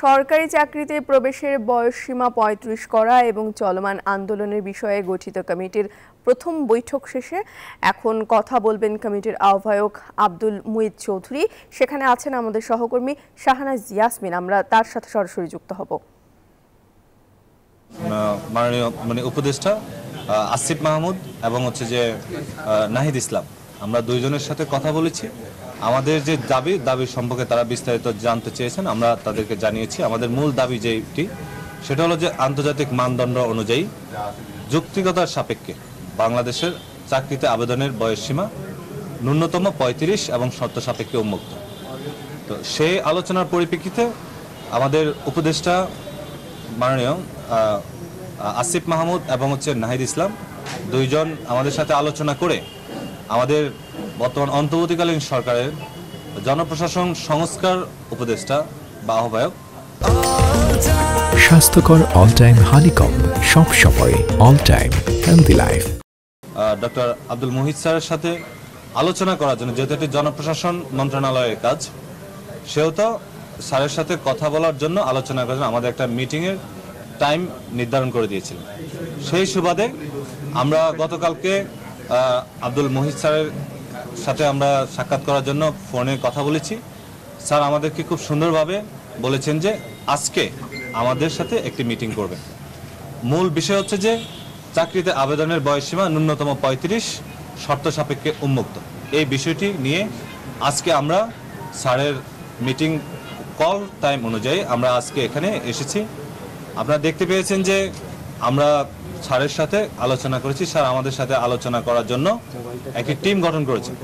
সরকারি চাকরিতে প্রবেশের বয়সসীমা ৩৫ করা এবং চলমান আন্দোলনের বিষয়ে গঠিত কমিটির প্রথম বৈঠক শেষে এখন কথা বলবেন কমিটির আহ্বায়ক আব্দুল মুঈদ চৌধুরী। সেখানে আছেন আমাদের সহকর্মী শাহনাজ ইয়াসমিন। আমরা তার সাথে সরাসরি যুক্ত হব। মাননীয় উপদেষ্টা আসিফ মাহমুদ এবং নাহিদ ইসলাম, আমরা দুইজনের সাথে কথা বলেছি। আমাদের যে দাবি সম্পর্কে তারা বিস্তারিত জানতে চেয়েছেন, আমরা তাদেরকে জানিয়েছি। আমাদের মূল দাবি যেটি, সেটা হলো যে আন্তর্জাতিক মানদণ্ড অনুযায়ী যৌক্তিকতার সাপেক্ষে বাংলাদেশের চাকরিতে আবেদনের বয়সসীমা ন্যূনতম ৩৫ এবং শর্ত সাপেক্ষে উন্মুক্ত। তো সেই আলোচনার পরিপ্রেক্ষিতে আমাদের উপদেষ্টা মাননীয় আসিফ মাহমুদ এবং নাহিদ ইসলাম দুইজন আমাদের সাথে আলোচনা করে আমাদের বর্তমান অন্তর্বর্তীকালীন সরকারের জনপ্রশাসন সংস্কার উপদেষ্টা বা আহ্বায়ক স্বাস্থ্যকর অল টাইম হানিকম, সব সময় all time healthy life, doctor Abdul Muhit স্যারের সাথে আলোচনা করার জন্য, যেহেতু এটি জনপ্রশাসন মন্ত্রণালয়ের কাজ, সেহেতু স্যারের সাথে কথা বলার জন্য আলোচনা করার জন্য আমাদের একটা মিটিংয়ের টাইম নির্ধারণ করে দিয়েছিলেন। সেই সুবাদে আমরা গতকালকে আব্দুল মুহিত স্যারের সাথে আমরা সাক্ষাৎ করার জন্য ফোনে কথা বলেছি। স্যার আমাদেরকে খুব সুন্দরভাবে বলেছেন যে আজকে আমাদের সাথে একটি মিটিং করবেন। মূল বিষয় হচ্ছে যে চাকরিতে আবেদনের বয়সসীমা ন্যূনতম ৩৫, শর্ত সাপেক্ষে উন্মুক্ত। এই বিষয়টি নিয়ে আজকে আমরা স্যারের মিটিং কল টাইম অনুযায়ী আমরা আজকে এখানে এসেছি। আপনারা দেখতে পেয়েছেন যে আমরা স্যারের সাথে আলোচনা করেছি। স্যার আমাদের সাথে আলোচনা করার জন্য একটি টিম গঠন করেছেন।